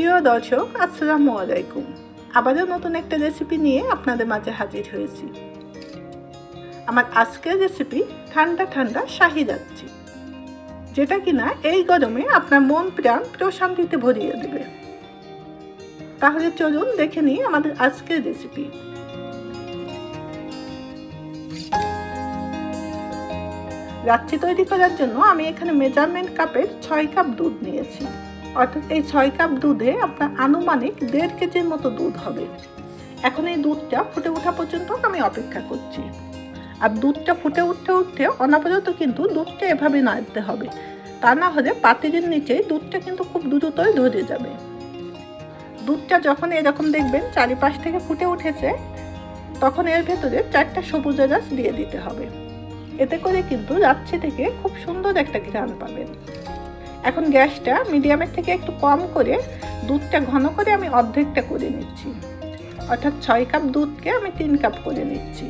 প্রিয় দর্শক, আসসালামু আলাইকুম। আবারও নতুন একটা রেসিপি নিয়ে আপনাদের মাঝে হাজির হয়েছি। আমার আজকের রেসিপি ঠান্ডা ঠান্ডা শাহি লাচ্ছি, যেটা কিনা এই গরমে আপনার মন প্রাণ প্রশান্তিতে ভরিয়ে দেবে। তাহলে চলুন দেখে নিই আমাদের আজকের রেসিপি। লাচ্ছি তৈরি করার জন্য আমি এখানে মেজারমেন্ট কাপের 6 কাপ দুধ নিয়েছি। অর্থাৎ এই 6 কাপ দুধে আপনার আনুমানিক 1.5 কেজির মতো দুধ হবে। এখন এই দুধটা ফুটে ওঠা পর্যন্ত আমি অপেক্ষা করছি। আর দুধটা ফুটে উঠতে অনবরত কিন্তু দুধটা এভাবে নাড়তে হবে, তা না হলে পাতিলের নিচে দুধটা কিন্তু খুব দ্রুতই ধরে যাবে। দুধটা যখন এরকম দেখবেন চারিপাশ থেকে ফুটে উঠেছে, তখন এর ভেতরে 4টা সবুজ এলাচ দিয়ে দিতে হবে। এতে করে কিন্তু লাচ্ছি থেকে খুব সুন্দর একটা ঘ্রাণ পাবেন। এখন গ্যাসটা মিডিয়ামের থেকে একটু কম করে দুধটা ঘন করে আমি অর্ধেকটা করে নিচ্ছি। অর্থাৎ 6 কাপ দুধকে আমি 3 কাপ করে নিচ্ছি।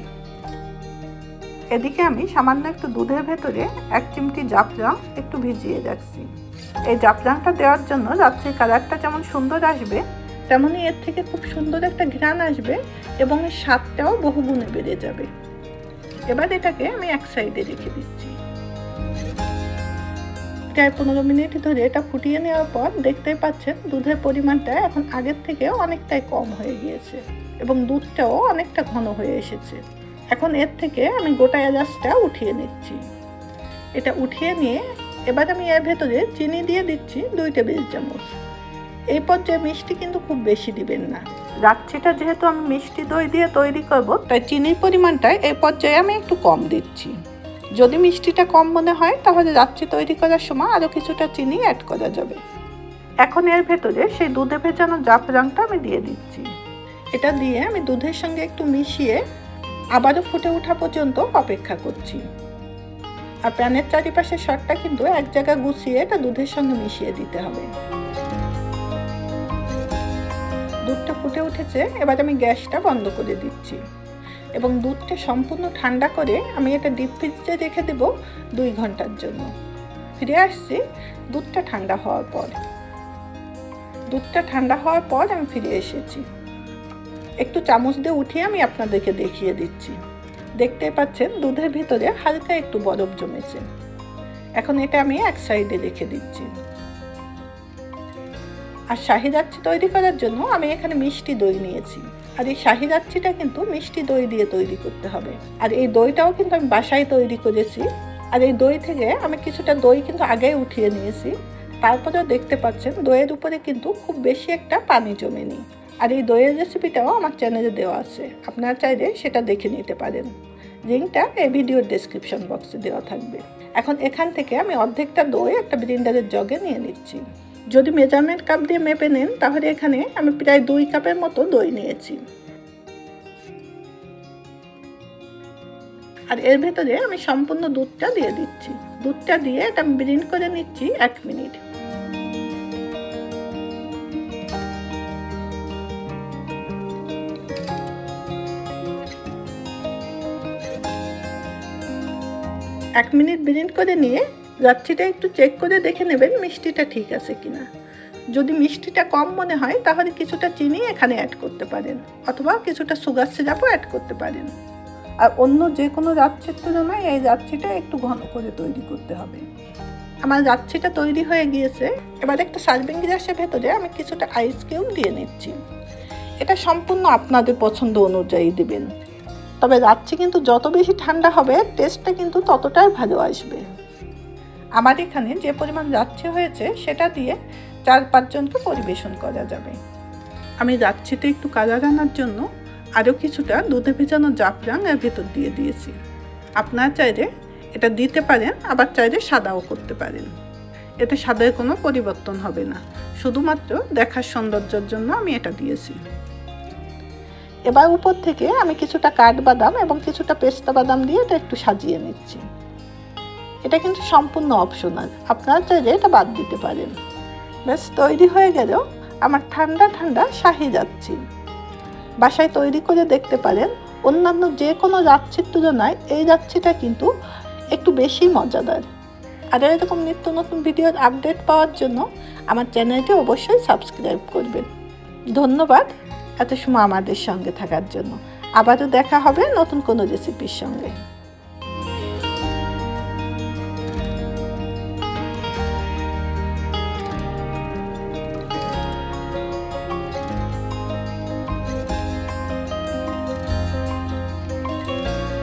এদিকে আমি সামান্য একটু দুধের ভেতরে 1 চিমটি জাফরান একটু ভিজিয়ে রাখছি। এই জাফরানটা দেওয়ার জন্য লাচ্ছির কালারটা যেমন সুন্দর আসবে, তেমনই এর থেকে খুব সুন্দর একটা ঘ্রাণ আসবে এবং এর স্বাদটাও বহুগুণে বেড়ে যাবে। এবার এটাকে আমি এক সাইডে রেখে দিচ্ছি। প্রায় 15 মিনিট ধরে এটা ফুটিয়ে নেওয়ার পর দেখতেই পাচ্ছেন দুধের পরিমাণটা এখন আগের থেকে অনেকটাই কম হয়ে গিয়েছে এবং দুধটাও অনেকটা ঘন হয়ে এসেছে। এখন এর থেকে আমি গোটা এলাচটা উঠিয়ে নিচ্ছি। এটা উঠিয়ে নিয়ে এবার আমি এর ভেতরে চিনি দিয়ে দিচ্ছি 2 টেবিল চামচ। এই পর্যায়ে মিষ্টি কিন্তু খুব বেশি দিবেন না। লাচ্ছিটা যেহেতু আমি মিষ্টি দই দিয়ে তৈরি করব, তাই চিনির পরিমাণটা এই পর্যায়ে আমি একটু কম দিচ্ছি। যদি মিষ্টিটা কম মনে হয় তাহলে লাচ্ছি তৈরি করার সময় আরও কিছুটা চিনি অ্যাড করা যাবে। এখন এর ভেতরে সেই দুধে ভেজানো জাফরানটা আমি দিয়ে দিচ্ছি। এটা দিয়ে আমি দুধের সঙ্গে একটু মিশিয়ে আবারও ফুটে ওঠা পর্যন্ত অপেক্ষা করছি। আর প্যানের চারিপাশের শটটা কিন্তু এক জায়গায় গুছিয়ে এটা দুধের সঙ্গে মিশিয়ে দিতে হবে। দুধটা ফুটে উঠেছে, এবার আমি গ্যাসটা বন্ধ করে দিচ্ছি এবং দুধটা সম্পূর্ণ ঠান্ডা করে আমি এটা ডিপ ফ্রিজে রেখে দেব 2 ঘন্টার জন্য। ফিরে আসছি দুধটা ঠান্ডা হওয়ার পর। দুধটা ঠান্ডা হওয়ার পর আমি ফিরে এসেছি। একটু চামচ দিয়ে উঠিয়ে আমি আপনাদেরকে দেখিয়ে দিচ্ছি। দেখতে পাচ্ছেন দুধের ভিতরে হালকা একটু বরফ জমেছে। এখন এটা আমি এক সাইডে রেখে দিচ্ছি। আর শাহি লাচ্ছি তৈরি করার জন্য আমি এখানে মিষ্টি দই নিয়েছি। আর এই শাহি লাচ্ছিটা কিন্তু মিষ্টি দই দিয়ে তৈরি করতে হবে। আর এই দইটাও কিন্তু আমি বাসায় তৈরি করেছি। আর এই দই থেকে আমি কিছুটা দই কিন্তু আগেই উঠিয়ে নিয়েছি। তারপরেও দেখতে পাচ্ছেন দইয়ের উপরে কিন্তু খুব বেশি একটা পানি জমেনি। আর এই দইয়ের রেসিপিটাও আমার চ্যানেলে দেওয়া আছে, আপনারা চাইলে সেটা দেখে নিতে পারেন। লিঙ্কটা এই ভিডিওর ডেসক্রিপশন বক্সে দেওয়া থাকবে। এখন এখান থেকে আমি অর্ধেকটা দই একটা ব্লেন্ডারের জগে নিয়ে নিচ্ছি। যদি মেজারমেন্ট কাপ দিয়ে মেপে নেন তাহলে এখানে আমি প্রায় 2 কাপের মতো দই নিয়েছি। আর এর ভেতরে আমি সম্পূর্ণ দুধটা দিয়ে দিচ্ছি। দুধটা দিয়ে এটা আমি ব্লেন্ড করে নিচ্ছি 1 মিনিট। এক মিনিট ব্লেন্ড করে নিয়ে লাচ্ছিটা একটু চেক করে দেখে নেবেন মিষ্টিটা ঠিক আছে কিনা। যদি মিষ্টিটা কম মনে হয় তাহলে কিছুটা চিনি এখানে অ্যাড করতে পারেন, অথবা কিছুটা সুগার সিরাপও অ্যাড করতে পারেন। আর অন্য যে কোনো লাচ্ছির তুলনায় এই লাচ্ছিটা একটু ঘন করে তৈরি করতে হবে। আমার লাচ্ছিটা তৈরি হয়ে গিয়েছে। এবার একটা সার্ভিং গ্লাসের ভেতরে আমি কিছুটা আইস কিউব দিয়ে নিচ্ছি। এটা সম্পূর্ণ আপনাদের পছন্দ অনুযায়ী দেবেন। তবে লাচ্ছি কিন্তু যত বেশি ঠান্ডা হবে টেস্টটা কিন্তু ততটাই ভালো আসবে। আমার এখানে যে পরিমাণ লাচ্ছি হয়েছে সেটা দিয়ে 4-5 জনকে পরিবেশন করা যাবে। আমি লাচ্ছিতে একটু কালার আনার জন্য আরও কিছুটা দুধে ভেজানো জাফরান এর ভেতর দিয়ে দিয়েছি। আপনারা চাইলে এটা দিতে পারেন, আবার চাইলে সাদাও করতে পারেন। এতে স্বাদের কোনো পরিবর্তন হবে না, শুধুমাত্র দেখার সৌন্দর্যের জন্য আমি এটা দিয়েছি। এবার উপর থেকে আমি কিছুটা কাঠবাদাম এবং কিছুটা পেস্তা বাদাম দিয়ে এটা একটু সাজিয়ে নিচ্ছি। এটা কিন্তু সম্পূর্ণ অপশনাল, আপনারা চাইলে এটা বাদ দিতে পারেন। বেশ, তৈরি হয়ে গেল আমার ঠান্ডা ঠান্ডা শাহি লাচ্ছি। বাসায় তৈরি করে দেখতে পারেন। অন্যান্য যে কোনো লাচ্ছির তুলনায় এই লাচ্ছিটা কিন্তু একটু বেশি মজাদার। আরও এরকম নিত্য নতুন ভিডিওর আপডেট পাওয়ার জন্য আমার চ্যানেলটি অবশ্যই সাবস্ক্রাইব করবেন। ধন্যবাদ এত সময় আমাদের সঙ্গে থাকার জন্য। আবারও দেখা হবে নতুন কোনো রেসিপির সঙ্গে।